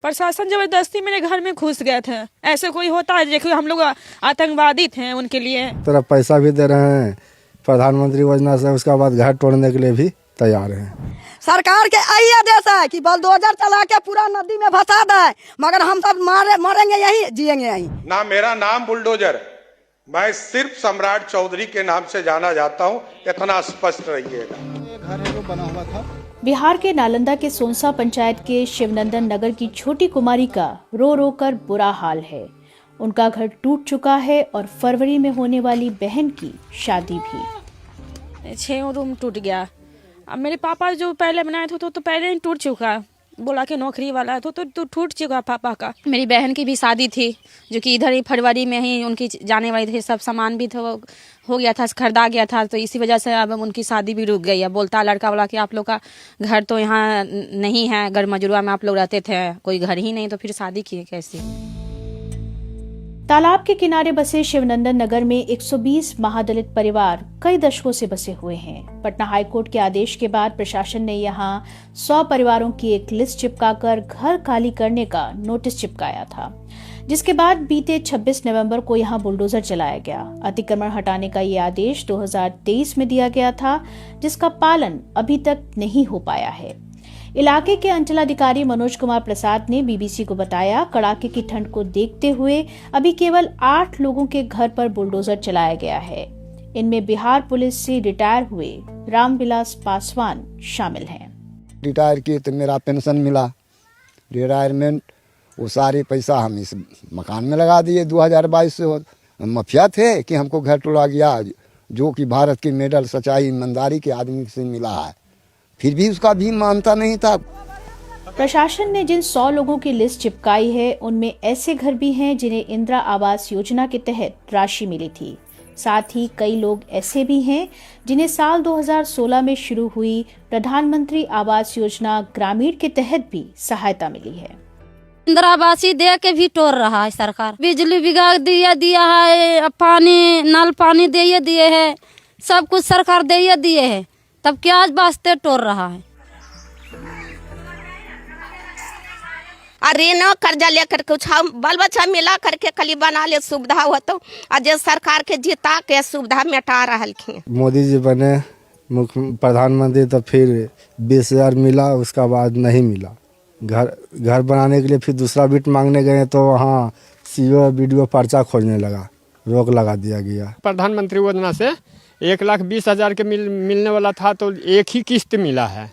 प्रशासन जबरदस्ती मेरे घर में घुस गए थे। ऐसे कोई होता है? देखो हम लोग आतंकवादी थे उनके लिए। तरफ पैसा भी दे रहे हैं प्रधानमंत्री योजना से, उसके बाद घर तोड़ने के लिए भी तैयार हैं। सरकार के यही आदेश है कि बुलडोजर चला के पूरा नदी में भसा दे, मगर हम सब मरेंगे यही, जिएंगे यही। ना मेरा नाम बुलडोजर, मैं सिर्फ सम्राट चौधरी के नाम से जाना जाता हूँ, इतना स्पष्ट रहिएगा। घर है जो बना हुआ था। बिहार के नालंदा के सोनसा पंचायत के शिवनंदन नगर की छोटी कुमारी का रो रो कर बुरा हाल है। उनका घर टूट चुका है और फरवरी में होने वाली बहन की शादी भी। 6 रूम टूट गया। अब मेरे पापा जो पहले बनाए थे तो पहले ही टूट चुका, बोला कि नौकरी वाला है तो टूट चुका पापा का। मेरी बहन की भी शादी थी जो कि इधर ही फरवरी में ही उनकी जाने वाली थी। सब सामान भी तो हो गया था, खरीदा गया था, तो इसी वजह से अब उनकी शादी भी रुक गई है। बोलता लड़का वाला कि आप लोग का घर तो यहाँ नहीं है, घर मजुआ में आप लोग रहते थे, कोई घर ही नहीं, तो फिर शादी किए कैसे? तालाब के किनारे बसे शिवनंदन नगर में 120 महादलित परिवार कई दशकों से बसे हुए हैं। पटना हाईकोर्ट के आदेश के बाद प्रशासन ने यहां 100 परिवारों की एक लिस्ट चिपकाकर घर खाली करने का नोटिस चिपकाया था, जिसके बाद बीते 26 नवंबर को यहां बुलडोजर चलाया गया। अतिक्रमण हटाने का ये आदेश 2023 में दिया गया था, जिसका पालन अभी तक नहीं हो पाया है। इलाके के अंचलाधिकारी मनोज कुमार प्रसाद ने बीबीसी को बताया, कड़ाके की ठंड को देखते हुए अभी केवल 8 लोगों के घर पर बुलडोजर चलाया गया है। इनमें बिहार पुलिस से रिटायर हुए रामविलास पासवान शामिल हैं। रिटायर किए तो मेरा पेंशन मिला, रिटायरमेंट, वो सारे पैसा हम इस मकान में लगा दिए। 2022 से माफिया थे कि हमको घर तोड़ा गया, जो कि भारत के मेडल सच्चाई ईमानदारी के आदमी से मिला है, फिर भी उसका भी मानता नहीं था। प्रशासन ने जिन 100 लोगों की लिस्ट चिपकाई है, उनमें ऐसे घर भी हैं जिन्हें इंदिरा आवास योजना के तहत राशि मिली थी। साथ ही कई लोग ऐसे भी हैं जिन्हें साल 2016 में शुरू हुई प्रधानमंत्री आवास योजना ग्रामीण के तहत भी सहायता मिली है। इंदिरा आवासी दे के भी तोड़ रहा है सरकार। बिजली विभाग दिया है, पानी नल पानी दिए है, सब कुछ सरकार दिए है, तब क्या वास्ते तोड़ रहा है? अरे न कर्जा लेकर कुछ बाल बच्चा मिला करके कली बना ले, सुविधा हो तो आज सरकार के जीता के सुविधा मिटा रहा। मोदी जी बने मुख्य प्रधानमंत्री तो फिर 20,000 मिला, उसका बाद नहीं मिला। घर बनाने के लिए फिर दूसरा बिट मांगने गए तो वहाँ सीओ वीडियो पर्चा खोजने लगा, रोक लगा दिया गया। प्रधानमंत्री योजना से 1,20,000 के मिलने वाला था तो एक ही किस्त मिला है।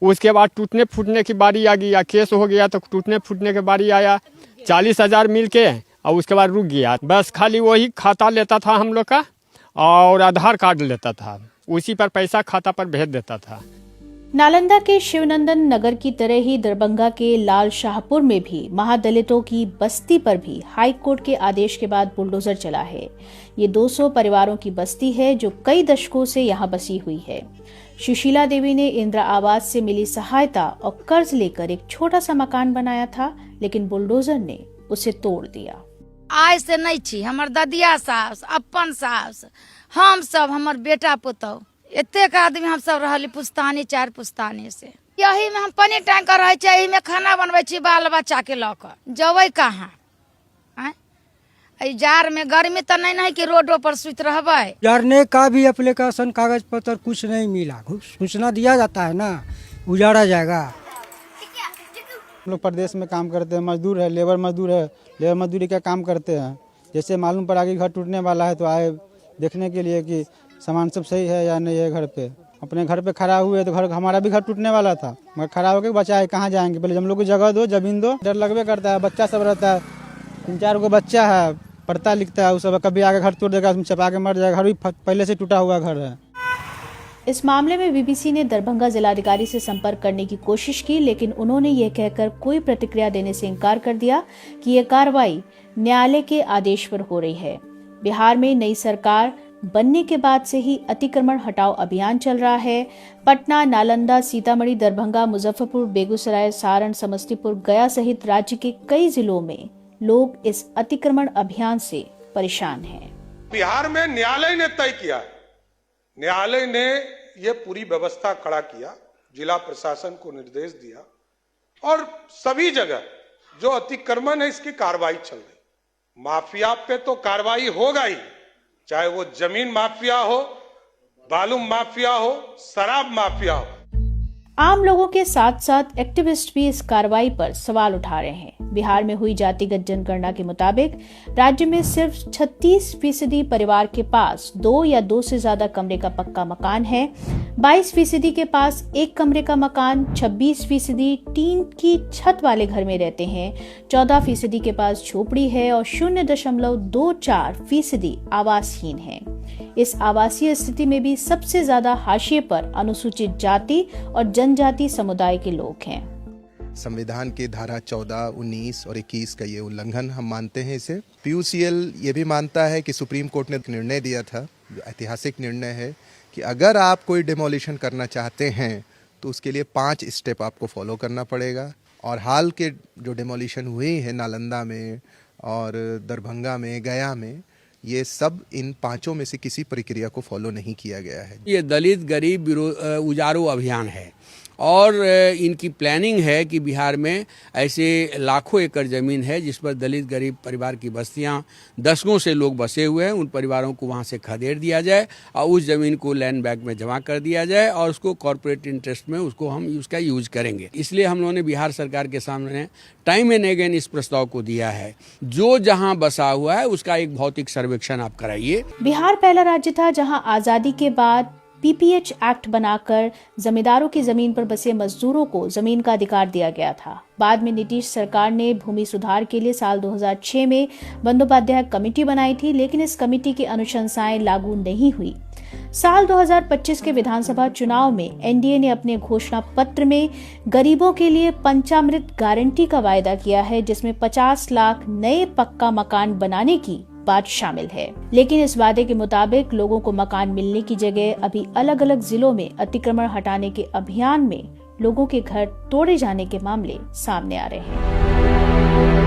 उसके बाद टूटने फूटने की बारी आ गई, केस हो गया तो टूटने फूटने की बारी आया, 40,000 मिल के और उसके बाद रुक गया। बस खाली वही खाता लेता था हम लोग का और आधार कार्ड लेता था, उसी पर पैसा खाता पर भेज देता था। नालंदा के शिवनंदन नगर की तरह ही दरभंगा के लाल शाहपुर में भी महादलितों की बस्ती पर भी हाई कोर्ट के आदेश के बाद बुलडोजर चला है। ये 200 परिवारों की बस्ती है जो कई दशकों से यहाँ बसी हुई है। सुशीला देवी ने इंदिरा आवास से मिली सहायता और कर्ज लेकर एक छोटा सा मकान बनाया था, लेकिन बुलडोजर ने उसे तोड़ दिया। आज से नहीं छी, हमर ददिया सास, अपन सास, हम सब, हमर बेटा पुतौ, एतेक आदमी हम सब रहली पुस्तानी 4 पुस्तानी से। यही में हम पानी टैंकर रहे छी, यही में खाना बनबै छी बाल बच्चा के लक जबै कहाँ। जार में गर्मी तो नहीं कि रोडों पर सुत रहबै। उजाड़ने का भी एप्लीकेशन कागज पत्र कुछ नहीं मिला, सूचना दिया जाता है ना, उजाड़ा जाएगा। हम लोग प्रदेश में काम करते हैं, मजदूर है, लेबर मजदूरी का काम करते हैं। जैसे मालूम पड़ा कि घर टूटने वाला है तो आए देखने के लिए कि सामान सब सही है या नहीं है। घर पे अपने घर पे खड़ा हुए तो घर हमारा भी घर टूटने वाला था, मगर खड़ा होकर बचाए, कहाँ जाएंगे, पहले हम लोग को जगह दो, जमीन दो। डर लगवे करता है, बच्चा सब रहता है, 3-4 गो बच्चा है, पढ़ता लिखता है, उस सब कभी आगे घर तोड़ देगा, उसमें चपा के मर जाएगा। घर भी पहले से टूटा हुआ घर है। इस मामले में बीबीसी ने दरभंगा जिलाधिकारी से संपर्क करने की कोशिश की, लेकिन उन्होंने ये कहकर कोई प्रतिक्रिया देने से इनकार कर दिया कि यह कार्रवाई न्यायालय के आदेश पर हो रही है। बिहार में नई सरकार बनने के बाद से ही अतिक्रमण हटाओ अभियान चल रहा है। पटना, नालंदा, सीतामढ़ी, दरभंगा, मुजफ्फरपुर, बेगूसराय, सारण, समस्तीपुर, गया सहित राज्य के कई जिलों में लोग इस अतिक्रमण अभियान से परेशान हैं। बिहार में न्यायालय ने तय किया, न्यायालय ने यह पूरी व्यवस्था खड़ा किया, जिला प्रशासन को निर्देश दिया और सभी जगह जो अतिक्रमण है इसकी कार्रवाई चल रही। माफिया पे तो कार्रवाई होगा ही, चाहे वो जमीन माफिया हो, बालू माफिया हो, शराब माफिया हो। आम लोगों के साथ साथ एक्टिविस्ट भी इस कार्रवाई पर सवाल उठा रहे हैं। बिहार में हुई जातिगत जनगणना के मुताबिक राज्य में सिर्फ 36% परिवार के पास 2 या 2 से ज्यादा कमरे का पक्का मकान है, 22% के पास 1 कमरे का मकान, 26% टीन की छत वाले घर में रहते हैं, 14% के पास झोपड़ी है और 0.24% आवासहीन है। इस आवासीय स्थिति में भी सबसे ज्यादा हाशिए पर अनुसूचित जाति और जनजाति समुदाय के लोग हैं। संविधान की धारा 14, 19 और 21 का ये उल्लंघन हम मानते हैं इसे। PUCL ये भी मानता है कि सुप्रीम कोर्ट ने निर्णय दिया था, जो ऐतिहासिक निर्णय है, कि अगर आप कोई डिमोलिशन करना चाहते हैं तो उसके लिए 5 स्टेप आपको फॉलो करना पड़ेगा। और हाल के जो डिमोलिशन हुई है नालंदा में और दरभंगा में, गया में, ये सब इन 5 में से किसी प्रक्रिया को फॉलो नहीं किया गया है। ये दलित गरीब उजारो अभियान है और इनकी प्लानिंग है कि बिहार में ऐसे लाखों एकड़ ज़मीन है जिस पर दलित गरीब परिवार की बस्तियां, दशकों से लोग बसे हुए हैं, उन परिवारों को वहां से खदेड़ दिया जाए और उस ज़मीन को लैंड बैंक में जमा कर दिया जाए और उसको कॉरपोरेट इंटरेस्ट में उसको हम उसका यूज करेंगे। इसलिए हम लोगों ने बिहार सरकार के सामने टाइम एंड अगेन इस प्रस्ताव को दिया है, जो जहाँ बसा हुआ है उसका एक भौतिक सर्वेक्षण आप कराइए। बिहार पहला राज्य था जहां आजादी के बाद PPH एक्ट बनाकर जमींदारों की जमीन पर बसे मजदूरों को जमीन का अधिकार दिया गया था। बाद में नीतीश सरकार ने भूमि सुधार के लिए साल 2006 में बंदोपाध्याय कमेटी बनाई थी, लेकिन इस कमेटी की अनुशंसाएं लागू नहीं हुई। साल 2025 के विधानसभा चुनाव में NDA ने अपने घोषणा पत्र में गरीबों के लिए पंचामृत गारंटी का वायदा किया है, जिसमें 50 लाख नए पक्का मकान बनाने की बात शामिल है। लेकिन इस वादे के मुताबिक लोगों को मकान मिलने की जगह अभी अलग अलग जिलों में अतिक्रमण हटाने के अभियान में लोगों के घर तोड़े जाने के मामले सामने आ रहे हैं।